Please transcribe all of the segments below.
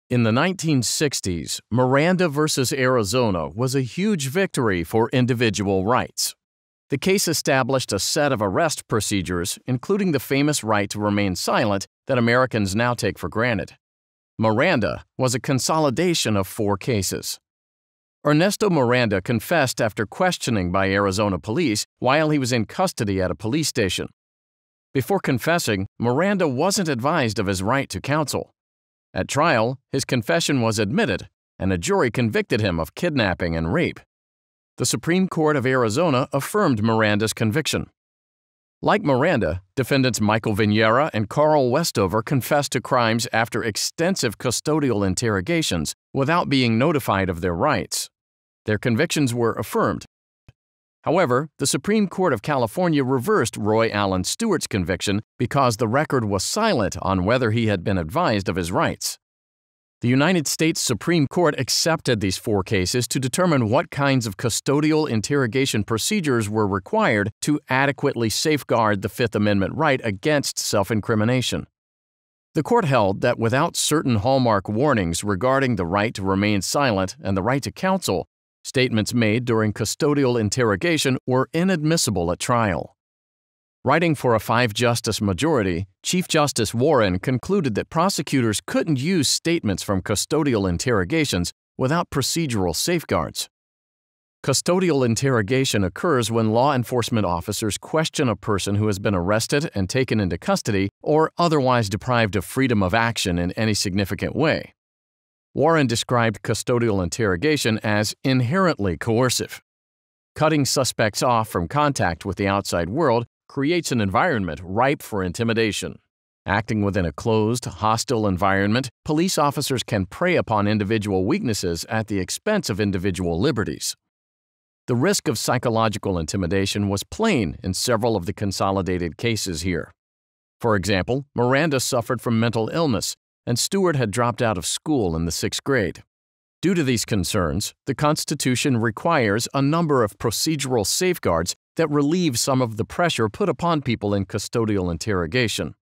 In the 1960s, Miranda v. Arizona was a huge victory for individual rights. The case established a set of arrest procedures, including the famous right to remain silent that Americans now take for granted. Miranda was a consolidation of 4 cases. Ernesto Miranda confessed after questioning by Arizona police while he was in custody at a police station. Before confessing, Miranda wasn't advised of his right to counsel. At trial, his confession was admitted, and a jury convicted him of kidnapping and rape. The Supreme Court of Arizona affirmed Miranda's conviction. Like Miranda, defendants Michael Vignera and Carl Westover confessed to crimes after extensive custodial interrogations without being notified of their rights. Their convictions were affirmed. However, the Supreme Court of California reversed Roy Allen Stewart's conviction because the record was silent on whether he had been advised of his rights. The United States Supreme Court accepted these 4 cases to determine what kinds of custodial interrogation procedures were required to adequately safeguard the Fifth Amendment right against self-incrimination. The court held that without certain hallmark warnings regarding the right to remain silent and the right to counsel, statements made during custodial interrogation were inadmissible at trial. Writing for a 5-justice majority, Chief Justice Warren concluded that prosecutors couldn't use statements from custodial interrogations without procedural safeguards. Custodial interrogation occurs when law enforcement officers question a person who has been arrested and taken into custody or otherwise deprived of freedom of action in any significant way. Warren described custodial interrogation as inherently coercive. Cutting suspects off from contact with the outside world creates an environment ripe for intimidation. Acting within a closed, hostile environment, police officers can prey upon individual weaknesses at the expense of individual liberties. The risk of psychological intimidation was plain in several of the consolidated cases here. For example, Miranda suffered from mental illness, and Stewart had dropped out of school in the 6th grade. Due to these concerns, the Constitution requires a number of procedural safeguards that relieve some of the pressure put upon people in custodial interrogation.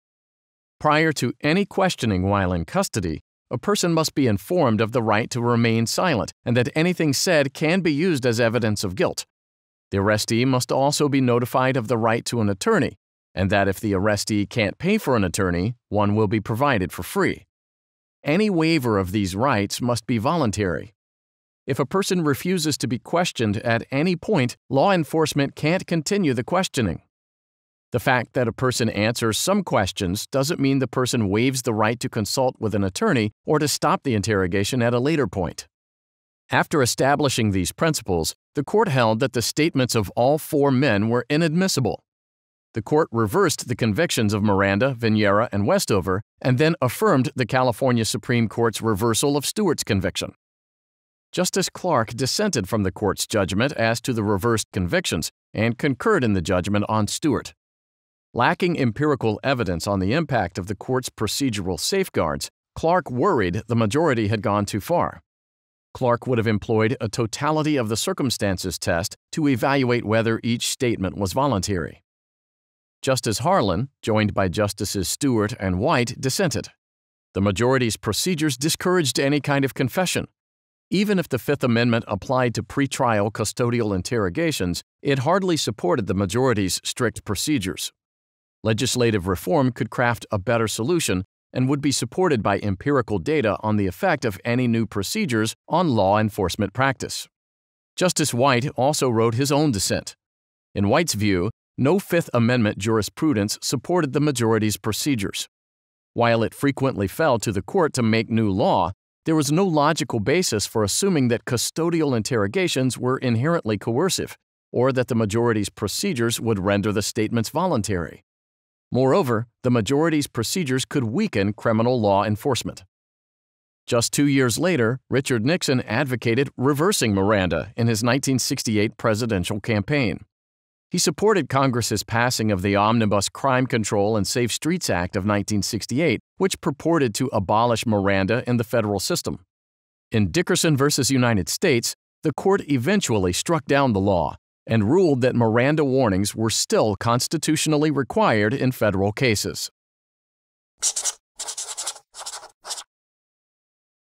Prior to any questioning while in custody, a person must be informed of the right to remain silent and that anything said can be used as evidence of guilt. The arrestee must also be notified of the right to an attorney, and that if the arrestee can't pay for an attorney, one will be provided for free. Any waiver of these rights must be voluntary. If a person refuses to be questioned at any point, law enforcement can't continue the questioning. The fact that a person answers some questions doesn't mean the person waives the right to consult with an attorney or to stop the interrogation at a later point. After establishing these principles, the court held that the statements of all 4 men were inadmissible. The court reversed the convictions of Miranda, Vignera, and Westover, and then affirmed the California Supreme Court's reversal of Stewart's conviction. Justice Clark dissented from the court's judgment as to the reversed convictions and concurred in the judgment on Stewart. Lacking empirical evidence on the impact of the court's procedural safeguards, Clark worried the majority had gone too far. Clark would have employed a totality of the circumstances test to evaluate whether each statement was voluntary. Justice Harlan, joined by Justices Stewart and White, dissented. The majority's procedures discouraged any kind of confession. Even if the Fifth Amendment applied to pretrial custodial interrogations, it hardly supported the majority's strict procedures. Legislative reform could craft a better solution and would be supported by empirical data on the effect of any new procedures on law enforcement practice. Justice White also wrote his own dissent. In White's view, no Fifth Amendment jurisprudence supported the majority's procedures. While it frequently fell to the court to make new law, there was no logical basis for assuming that custodial interrogations were inherently coercive, or that the majority's procedures would render the statements voluntary. Moreover, the majority's procedures could weaken criminal law enforcement. Just 2 years later, Richard Nixon advocated reversing Miranda in his 1968 presidential campaign. He supported Congress's passing of the Omnibus Crime Control and Safe Streets Act of 1968, which purported to abolish Miranda in the federal system. In Dickerson v. United States, the court eventually struck down the law and ruled that Miranda warnings were still constitutionally required in federal cases.